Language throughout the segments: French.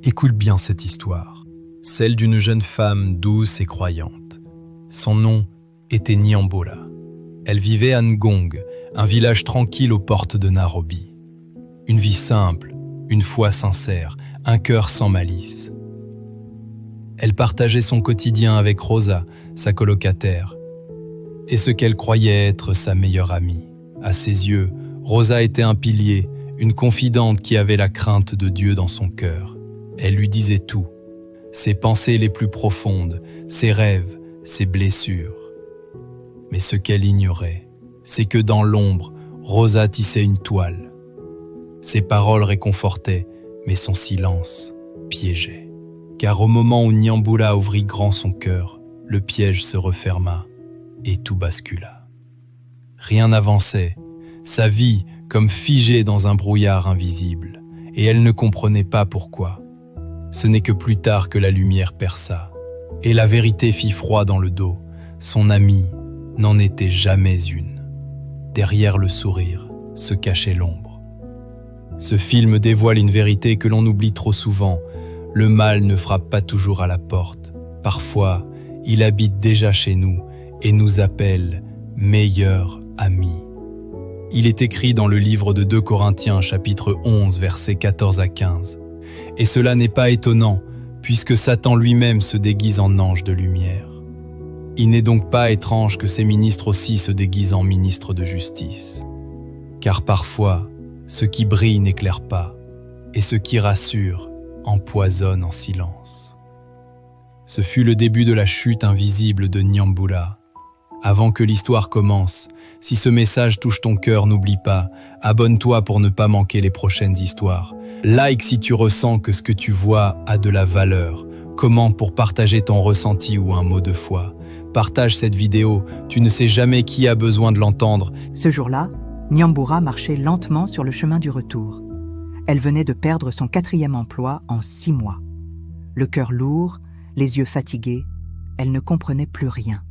Écoute bien cette histoire, celle d'une jeune femme douce et croyante. Son nom était Nyambola. Elle vivait à Ngong, un village tranquille aux portes de Nairobi. Une vie simple, une foi sincère, un cœur sans malice. Elle partageait son quotidien avec Rosa, sa colocataire, et ce qu'elle croyait être sa meilleure amie. À ses yeux, Rosa était un pilier, une confidente qui avait la crainte de Dieu dans son cœur. Elle lui disait tout, ses pensées les plus profondes, ses rêves, ses blessures. Mais ce qu'elle ignorait, c'est que dans l'ombre, Rosa tissait une toile. Ses paroles réconfortaient, mais son silence piégeait. Car au moment où Nyambola ouvrit grand son cœur, le piège se referma et tout bascula. Rien n'avançait, sa vie comme figée dans un brouillard invisible, et elle ne comprenait pas pourquoi. Ce n'est que plus tard que la lumière perça, et la vérité fit froid dans le dos. Son amie n'en était jamais une. Derrière le sourire se cachait l'ombre. Ce film dévoile une vérité que l'on oublie trop souvent. Le mal ne frappe pas toujours à la porte. Parfois, il habite déjà chez nous et nous appelle « meilleurs amis ». Il est écrit dans le livre de 2 Corinthiens, chapitre 11, versets 14 à 15. Et cela n'est pas étonnant, puisque Satan lui-même se déguise en ange de lumière. Il n'est donc pas étrange que ses ministres aussi se déguisent en ministres de justice. Car parfois, ce qui brille n'éclaire pas, et ce qui rassure empoisonne en silence. Ce fut le début de la chute invisible de Nyambola. Avant que l'histoire commence, si ce message touche ton cœur, n'oublie pas, abonne-toi pour ne pas manquer les prochaines histoires. Like si tu ressens que ce que tu vois a de la valeur. Commente pour partager ton ressenti ou un mot de foi. Partage cette vidéo, tu ne sais jamais qui a besoin de l'entendre. Ce jour-là, Nyambola marchait lentement sur le chemin du retour. Elle venait de perdre son 4e emploi en 6 mois. Le cœur lourd, les yeux fatigués, elle ne comprenait plus rien.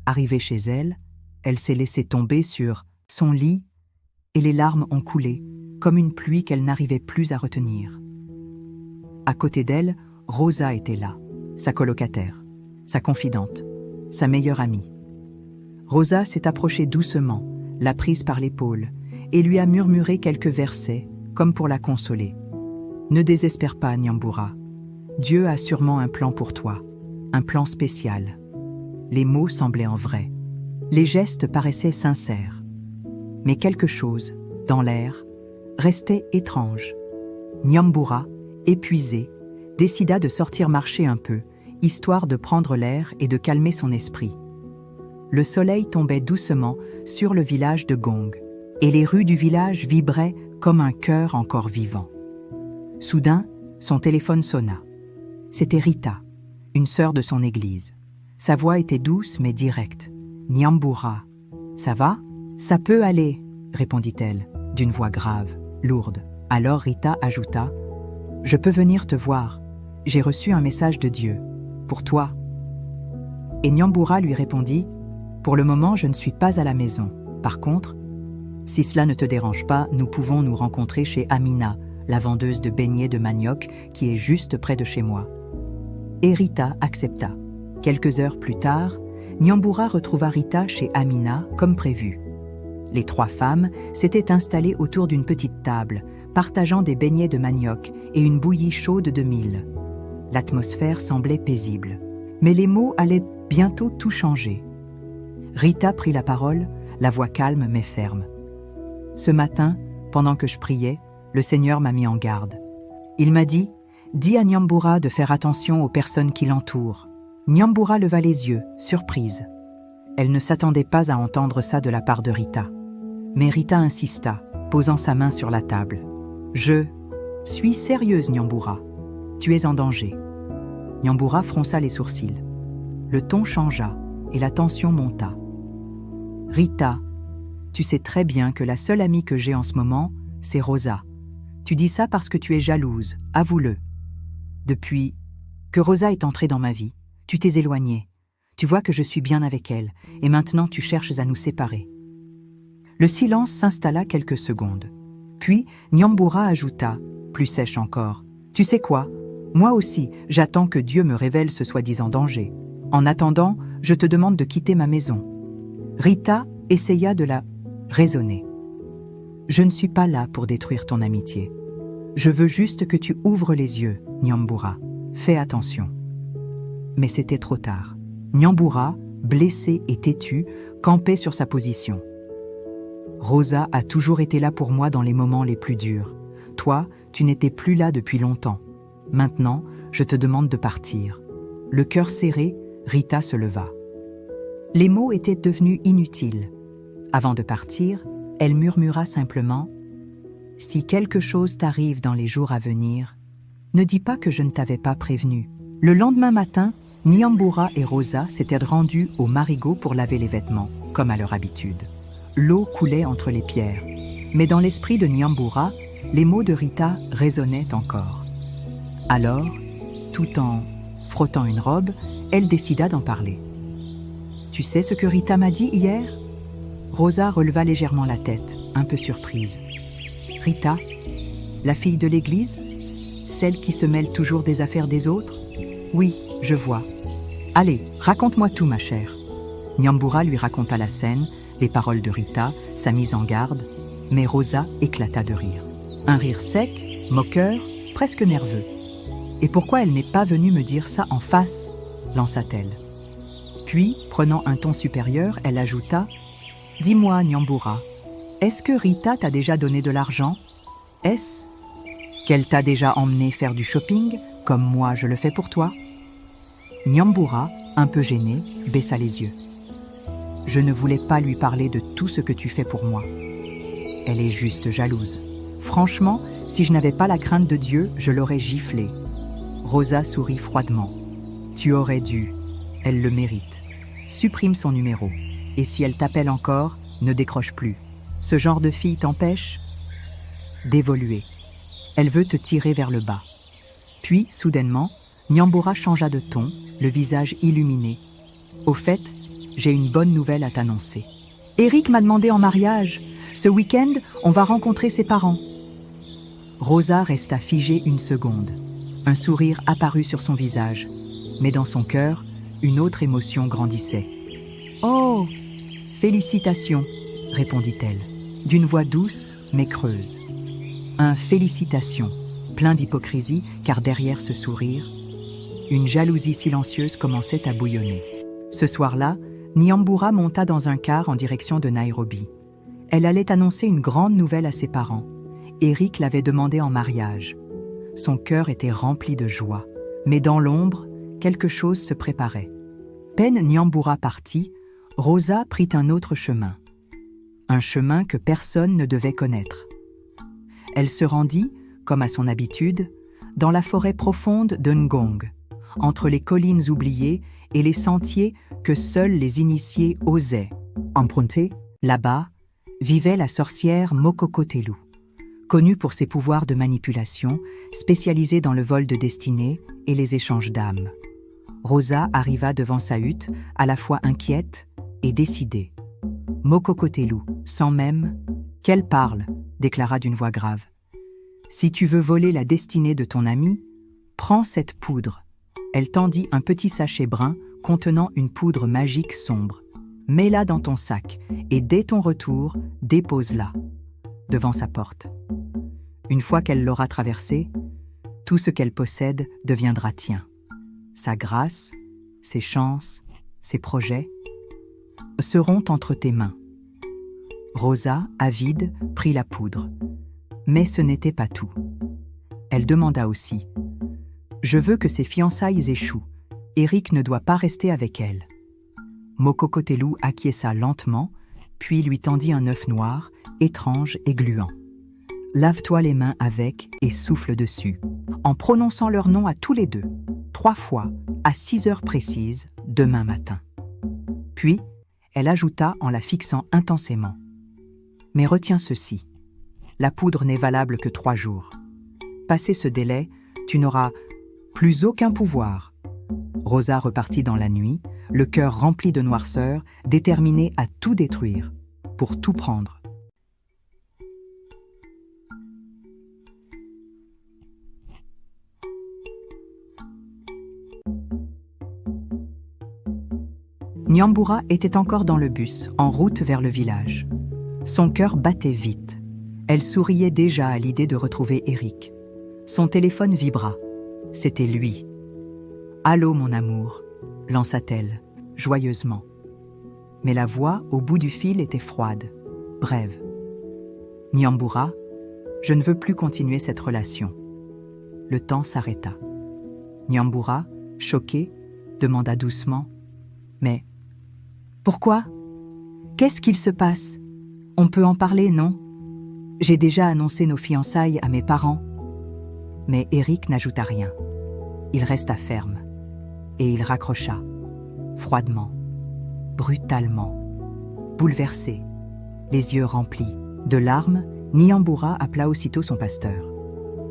Arrivée chez elle, elle s'est laissée tomber sur son lit et les larmes ont coulé, comme une pluie qu'elle n'arrivait plus à retenir. À côté d'elle, Rosa était là, sa colocataire, sa confidente, sa meilleure amie. Rosa s'est approchée doucement, l'a prise par l'épaule et lui a murmuré quelques versets, comme pour la consoler. « Ne désespère pas, Nyambola. Dieu a sûrement un plan pour toi, un plan spécial. » Les mots semblaient en vrai. Les gestes paraissaient sincères. Mais quelque chose, dans l'air, restait étrange. Nyambola, épuisée, décida de sortir marcher un peu, histoire de prendre l'air et de calmer son esprit. Le soleil tombait doucement sur le village de Ngong, et les rues du village vibraient comme un cœur encore vivant. Soudain, son téléphone sonna. C'était Rita, une sœur de son église. Sa voix était douce mais directe. « Nyambola, ça va ? Ça peut aller, répondit-elle, d'une voix grave, lourde. Alors Rita ajouta « Je peux venir te voir. J'ai reçu un message de Dieu. Pour toi. » Et Nyambola lui répondit « Pour le moment, je ne suis pas à la maison. Par contre, si cela ne te dérange pas, nous pouvons nous rencontrer chez Amina, la vendeuse de beignets de manioc qui est juste près de chez moi. » Et Rita accepta. Quelques heures plus tard, Nyambola retrouva Rita chez Amina comme prévu. Les 3 femmes s'étaient installées autour d'une petite table, partageant des beignets de manioc et une bouillie chaude de mil. L'atmosphère semblait paisible, mais les mots allaient bientôt tout changer. Rita prit la parole, la voix calme mais ferme. « Ce matin, pendant que je priais, le Seigneur m'a mis en garde. Il m'a dit « Dis à Nyambola de faire attention aux personnes qui l'entourent. » Nyambola leva les yeux, surprise. Elle ne s'attendait pas à entendre ça de la part de Rita. Mais Rita insista, posant sa main sur la table. « Je suis sérieuse, Nyambola. Tu es en danger. » Nyambola fronça les sourcils. Le ton changea et la tension monta. « Rita, tu sais très bien que la seule amie que j'ai en ce moment, c'est Rosa. Tu dis ça parce que tu es jalouse, avoue-le. Depuis que Rosa est entrée dans ma vie, tu t'es éloignée. Tu vois que je suis bien avec elle, et maintenant tu cherches à nous séparer. » Le silence s'installa quelques secondes. Puis Nyambola ajouta, plus sèche encore, « Tu sais quoi? Moi aussi, j'attends que Dieu me révèle ce soi-disant danger. En attendant, je te demande de quitter ma maison. Rita essaya de la raisonner. Je ne suis pas là pour détruire ton amitié. Je veux juste que tu ouvres les yeux, Nyambura. Fais attention. Mais c'était trop tard. Nyambura, blessé et têtu, campait sur sa position. Rosa a toujours été là pour moi dans les moments les plus durs. Toi, tu n'étais plus là depuis longtemps. Maintenant, je te demande de partir. Le cœur serré, Rita se leva. Les mots étaient devenus inutiles. Avant de partir, elle murmura simplement « Si quelque chose t'arrive dans les jours à venir, ne dis pas que je ne t'avais pas prévenu. » Le lendemain matin, Nyambura et Rosa s'étaient rendus au marigot pour laver les vêtements, comme à leur habitude. L'eau coulait entre les pierres, mais dans l'esprit de Nyambura, les mots de Rita résonnaient encore. Alors, tout en frottant une robe, elle décida d'en parler. « Tu sais ce que Rita m'a dit hier ?» Rosa releva légèrement la tête, un peu surprise. « Rita, la fille de l'église? Celle qui se mêle toujours des affaires des autres? Oui, je vois. Allez, raconte-moi tout, ma chère. » Nyambura lui raconta la scène, les paroles de Rita, sa mise en garde, mais Rosa éclata de rire. Un rire sec, moqueur, presque nerveux. « Et pourquoi elle n'est pas venue me dire ça en face ?» lança-t-elle. Puis, prenant un ton supérieur, elle ajouta « Dis-moi, Nyambura, est-ce que Rita t'a déjà donné de l'argent? Est-ce qu'elle t'a déjà emmené faire du shopping, comme moi je le fais pour toi ?» Nyambura, un peu gêné, baissa les yeux. « Je ne voulais pas lui parler de tout ce que tu fais pour moi. Elle est juste jalouse. Franchement, si je n'avais pas la crainte de Dieu, je l'aurais giflée. » Rosa sourit froidement. « Tu aurais dû. Elle le mérite. Supprime son numéro. Et si elle t'appelle encore, ne décroche plus. Ce genre de fille t'empêche d'évoluer. Elle veut te tirer vers le bas. » Puis, soudainement, Nyambura changea de ton, le visage illuminé. « Au fait, j'ai une bonne nouvelle à t'annoncer. Eric m'a demandé en mariage. Ce week-end, on va rencontrer ses parents. » Rosa resta figée une seconde. Un sourire apparut sur son visage, mais dans son cœur, une autre émotion grandissait. « Oh, félicitations !» répondit-elle, d'une voix douce mais creuse. Un « félicitations », plein d'hypocrisie, car derrière ce sourire, une jalousie silencieuse commençait à bouillonner. Ce soir-là, Nyambura monta dans un car en direction de Nairobi. Elle allait annoncer une grande nouvelle à ses parents. Eric l'avait demandé en mariage. Son cœur était rempli de joie, mais dans l'ombre, quelque chose se préparait. Peine Nyambura partit, Rosa prit un autre chemin. Un chemin que personne ne devait connaître. Elle se rendit, comme à son habitude, dans la forêt profonde de Ngong, entre les collines oubliées et les sentiers que seuls les initiés osaient emprunter. Là-bas, vivait la sorcière Mokokotelu, connue pour ses pouvoirs de manipulation, spécialisée dans le vol de destinée et les échanges d'âmes. Rosa arriva devant sa hutte, à la fois inquiète et décidée. Mokokotelu, sans même « Qu'elle parle !» déclara d'une voix grave. « Si tu veux voler la destinée de ton ami, prends cette poudre. » Elle tendit un petit sachet brun contenant une poudre magique sombre. « Mets-la dans ton sac et dès ton retour, dépose-la. » devant sa porte. Une fois qu'elle l'aura traversée, tout ce qu'elle possède deviendra tien. Sa grâce, ses chances, ses projets seront entre tes mains. Rosa, avide, prit la poudre. Mais ce n'était pas tout. Elle demanda aussi « Je veux que ses fiançailles échouent. Eric ne doit pas rester avec elle. » Mokokotelu acquiesça lentement, puis lui tendit un œuf noir, étrange et gluant. « Lave-toi les mains avec et souffle dessus, en prononçant leur nom à tous les deux, 3 fois, à 6 heures précises, demain matin. » Puis, elle ajouta en la fixant intensément. « Mais retiens ceci, la poudre n'est valable que 3 jours. Passé ce délai, tu n'auras plus aucun pouvoir. » Rosa repartit dans la nuit, le cœur rempli de noirceur, déterminée à tout détruire, pour tout prendre. Nyambura était encore dans le bus, en route vers le village. Son cœur battait vite. Elle souriait déjà à l'idée de retrouver Eric. Son téléphone vibra. C'était lui. « Allô, mon amour », lança-t-elle, joyeusement. Mais la voix, au bout du fil, était froide, brève. « Nyambura, je ne veux plus continuer cette relation. » Le temps s'arrêta. Nyambura, choqué, demanda doucement « Mais pourquoi? Qu'est-ce qu'il se passe? On peut en parler, non? J'ai déjà annoncé nos fiançailles à mes parents. » Mais Eric n'ajouta rien. Il resta ferme. Et il raccrocha, froidement, brutalement, bouleversé, les yeux remplis. De larmes, Nyambura appela aussitôt son pasteur.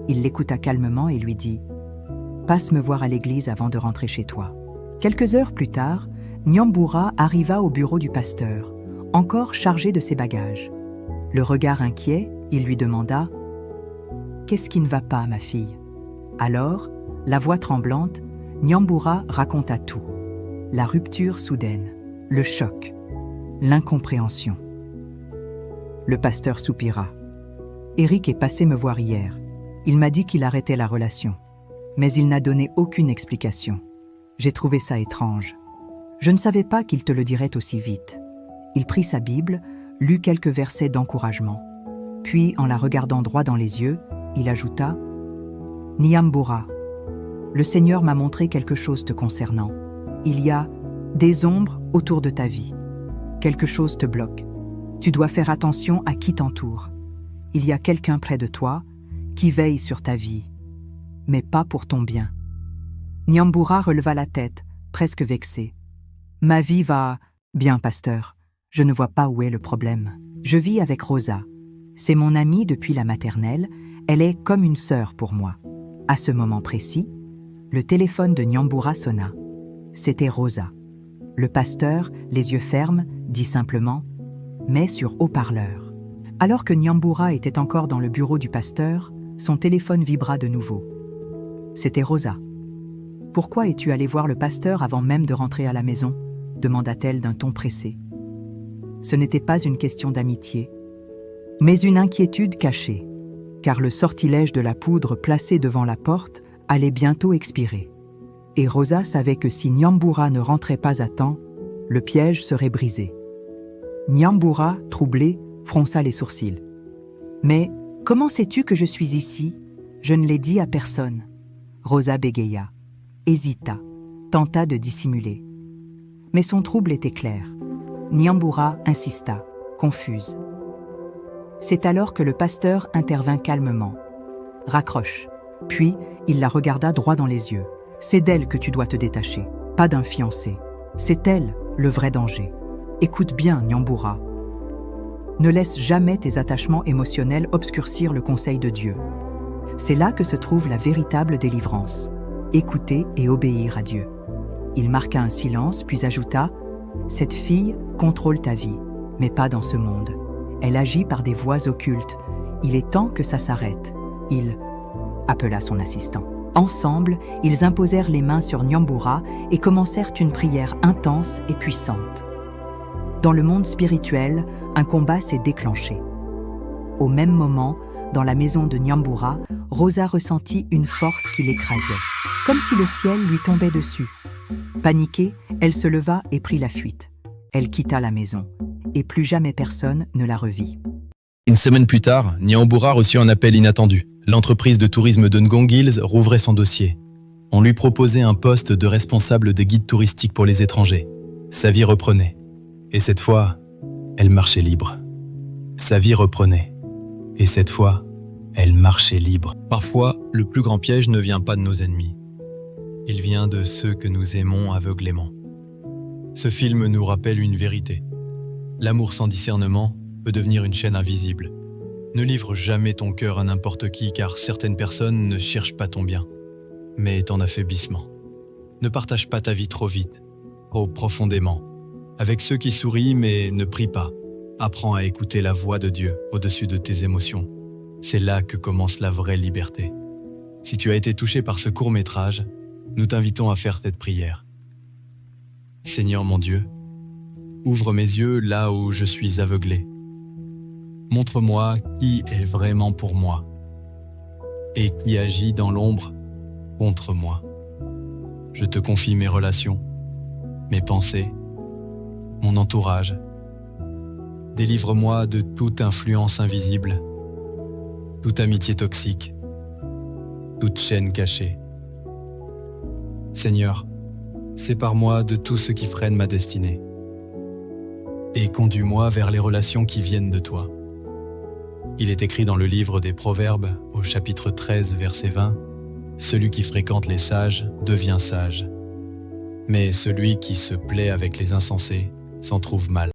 Il l'écouta calmement et lui dit « Passe me voir à l'église avant de rentrer chez toi. » Quelques heures plus tard, Nyambura arriva au bureau du pasteur, encore chargé de ses bagages. Le regard inquiet, il lui demanda « Qu'est-ce qui ne va pas, ma fille ?» Alors, la voix tremblante, Nyambura raconta tout. La rupture soudaine, le choc, l'incompréhension. Le pasteur soupira. « Eric est passé me voir hier. Il m'a dit qu'il arrêtait la relation. Mais il n'a donné aucune explication. J'ai trouvé ça étrange. Je ne savais pas qu'il te le dirait aussi vite. » Il prit sa Bible, lut quelques versets d'encouragement. Puis, en la regardant droit dans les yeux, il ajouta « Nyambura, le Seigneur m'a montré quelque chose te concernant. Il y a des ombres autour de ta vie. Quelque chose te bloque. Tu dois faire attention à qui t'entoure. Il y a quelqu'un près de toi qui veille sur ta vie, mais pas pour ton bien. » Nyambura releva la tête, presque vexé. « Ma vie va bien, pasteur. Je ne vois pas où est le problème. Je vis avec Rosa. C'est mon amie depuis la maternelle. Elle est comme une sœur pour moi. » À ce moment précis, le téléphone de Nyambura sonna. C'était Rosa. Le pasteur, les yeux fermes, dit simplement « mais sur haut-parleur ». Alors que Nyambura était encore dans le bureau du pasteur, son téléphone vibra de nouveau. C'était Rosa. « Pourquoi es-tu allé voir le pasteur avant même de rentrer à la maison ?» demanda-t-elle d'un ton pressé. Ce n'était pas une question d'amitié, mais une inquiétude cachée, car le sortilège de la poudre placée devant la porte allait bientôt expirer. Et Rosa savait que si Nyambura ne rentrait pas à temps, le piège serait brisé. Nyambura, troublé, fronça les sourcils. « Mais comment sais-tu que je suis ici? Je ne l'ai dit à personne. » Rosa bégaya, hésita, tenta de dissimuler. Mais son trouble était clair. Nyambura insista, confuse. C'est alors que le pasteur intervint calmement. « Raccroche. » Puis, il la regarda droit dans les yeux. « C'est d'elle que tu dois te détacher, pas d'un fiancé. C'est elle, le vrai danger. Écoute bien, Nyambura. Ne laisse jamais tes attachements émotionnels obscurcir le conseil de Dieu. C'est là que se trouve la véritable délivrance. Écouter et obéir à Dieu. » Il marqua un silence, puis ajouta « Cette fille contrôle ta vie, mais pas dans ce monde. Elle agit par des voies occultes. Il est temps que ça s'arrête. » Il appela son assistant. Ensemble, ils imposèrent les mains sur Nyambura et commencèrent une prière intense et puissante. Dans le monde spirituel, un combat s'est déclenché. Au même moment, dans la maison de Nyambura, Rosa ressentit une force qui l'écrasait, comme si le ciel lui tombait dessus. Paniquée, elle se leva et prit la fuite. Elle quitta la maison, et plus jamais personne ne la revit. Une semaine plus tard, Nyambura reçut un appel inattendu. L'entreprise de tourisme de Ngong Hills rouvrait son dossier. On lui proposait un poste de responsable des guides touristiques pour les étrangers. Sa vie reprenait. Et cette fois, elle marchait libre. Sa vie reprenait. Et cette fois, elle marchait libre. Parfois, le plus grand piège ne vient pas de nos ennemis. Il vient de ceux que nous aimons aveuglément. Ce film nous rappelle une vérité. L'amour sans discernement peut devenir une chaîne invisible. Ne livre jamais ton cœur à n'importe qui, car certaines personnes ne cherchent pas ton bien, mais ton affaiblissement. Ne partage pas ta vie trop vite, trop profondément, avec ceux qui sourient mais ne prient pas. Apprends à écouter la voix de Dieu au-dessus de tes émotions. C'est là que commence la vraie liberté. Si tu as été touché par ce court-métrage, nous t'invitons à faire cette prière. Seigneur mon Dieu, Ouvre mes yeux là où je suis aveuglé. Montre-moi qui est vraiment pour moi et qui agit dans l'ombre contre moi. Je te confie mes relations, mes pensées, mon entourage. Délivre-moi de toute influence invisible, toute amitié toxique, toute chaîne cachée. Seigneur, sépare-moi de tout ce qui freine ma destinée et conduis-moi vers les relations qui viennent de toi. Il est écrit dans le livre des Proverbes, au chapitre 13, verset 20, « Celui qui fréquente les sages devient sage, mais celui qui se plaît avec les insensés s'en trouve mal. »